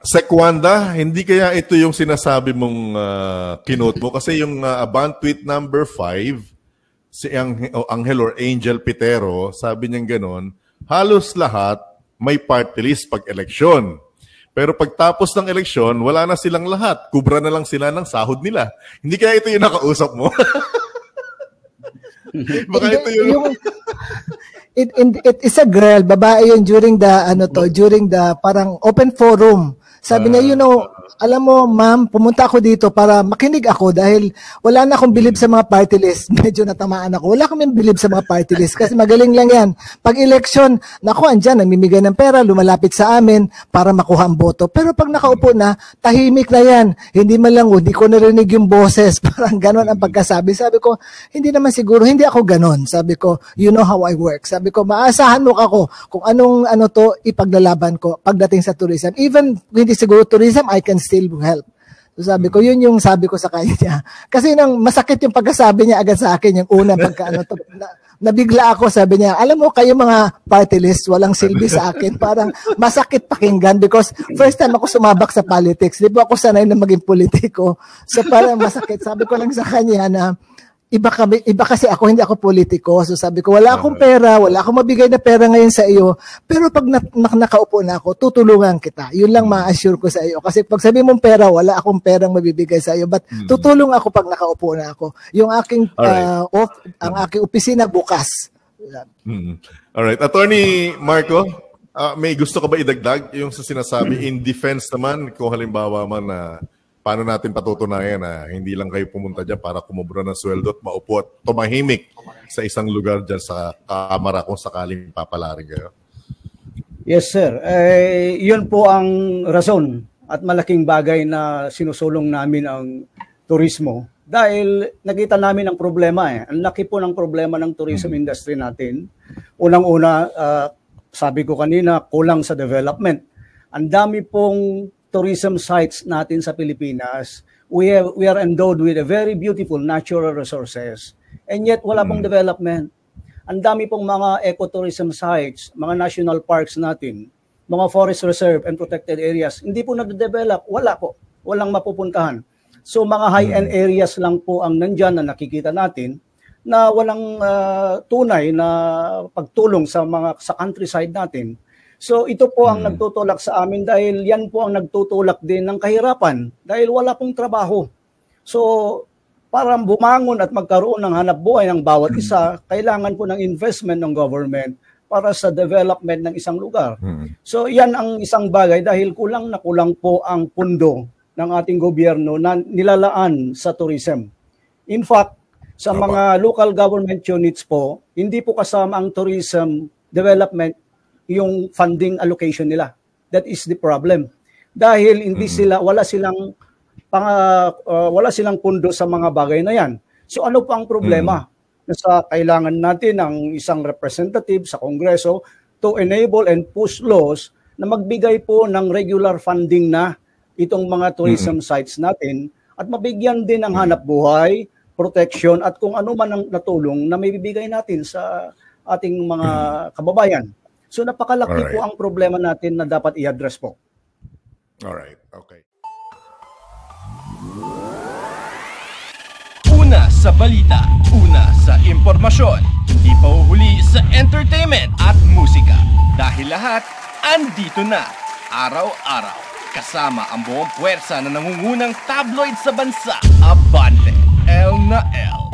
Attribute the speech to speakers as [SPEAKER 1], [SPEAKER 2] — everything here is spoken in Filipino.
[SPEAKER 1] Sekwanda, hindi kaya ito yung sinasabi mong kinote mo? Kasi yung Abant tweet number 5, si Angel or Angel Pitero, sabi niyang ganon, halos lahat may party list pag eleksyon. Pero pagtapos ng eleksyon, wala na silang lahat. Kubra na lang sila ng sahod nila. Hindi kaya ito yung nakausap mo? Baka ito yung...
[SPEAKER 2] It is a girl, babae yun during the parang open forum. Sabi niya, alam mo, ma'am, pumunta ako dito para makinig ako dahil wala na akong bilib sa mga party list. Medyo natamaan ako. Wala akong bilib sa mga party list kasi magaling lang yan. Pag election, naku, andyan, namimigay ng pera, lumalapit sa amin para makuha ang boto. Pero pag nakaupo na, tahimik na yan. Hindi man lang, hindi ko narinig yung boses. Parang ganon ang pagkasabi. Sabi ko, hindi naman siguro, hindi ako ganon. Sabi ko, you know how I work. Sabi ko, maasahan mo ako kung anong ipaglalaban ko pagdating sa tourism. Even hindi siguro tourism, I can still help. So sabi ko, yun yung sabi ko sa kanya. Kasi nang masakit yung pagkasabi niya agad sa akin, yung unang nabigla ako, sabi niya, alam mo, kayo mga party list, walang silbi sa akin. Parang masakit pakinggan because first time ako sumabak sa politics. Di ba ako sanay na maging politiko? So parang masakit. Sabi ko lang sa kanya na, iba kasi ako, hindi ako politiko. So sabi ko, wala akong pera, wala akong mabigay na pera ngayon sa iyo. Pero pag nakaupo na ako, tutulungan kita. Yun lang ma-assure ko sa iyo. Kasi pag sabi mong pera, wala akong perang mabibigay sa iyo. But tutulong ako pag nakaupo na ako. Yung aking, ang aking opisina bukas.
[SPEAKER 1] Alright. Attorney Marco, may gusto ka ba idagdag yung sa sinasabi in defense naman kung halimbawa man na paano natin patutunayan na hindi lang kayo pumunta dyan para kumubra ng sweldo at maupo at tumahimik sa isang lugar dyan sa kamara kung sakaling papalarin kayo?
[SPEAKER 3] Yes, sir. Yun po ang rason at malaking bagay na sinusulong namin ang turismo. Dahil nakita namin ang problema. Ang laki po ng problema ng tourism industry natin. Unang-una, sabi ko kanina, kulang sa development. Ang dami pong tourism sites natin sa Pilipinas, we are endowed with a very beautiful natural resources. And yet, wala pong development. Ang dami pong mga ecotourism sites, mga national parks natin, mga forest reserve and protected areas, hindi po nade-develop. Wala po. Walang mapupuntahan. So, mga high-end areas lang po ang nandyan na nakikita natin na walang tunay na pagtulong sa countryside natin. So ito po ang nagtutulak sa amin dahil yan po ang nagtutulak din ng kahirapan dahil wala pong trabaho. So para bumangon at magkaroon ng hanap buhay ng bawat isa, kailangan po ng investment ng government para sa development ng isang lugar. So yan ang isang bagay dahil kulang na kulang po ang pundo ng ating gobyerno na nilalaan sa tourism. In fact, sa mga local government units po, hindi po kasama ang tourism development yung funding allocation nila. That is the problem. Dahil hindi wala silang pundo sa mga bagay na yan. So ano pa ang problema? Nasa kailangan natin ng isang representative sa Kongreso to enable and push laws na magbigay po ng regular funding na itong mga tourism sites natin at mabigyan din ng hanap buhay, protection at kung ano man ang natulong na may bibigay natin sa ating mga kababayan. So napakalaki po ang problema natin na dapat i-address po.
[SPEAKER 1] Alright, okay.
[SPEAKER 4] Una sa balita, una sa impormasyon, hindi pa uhuli sa entertainment at musika. Dahil lahat, andito na, araw-araw. Kasama ang buong puwersa na nangungunang tabloid sa bansa, Abante, L na L.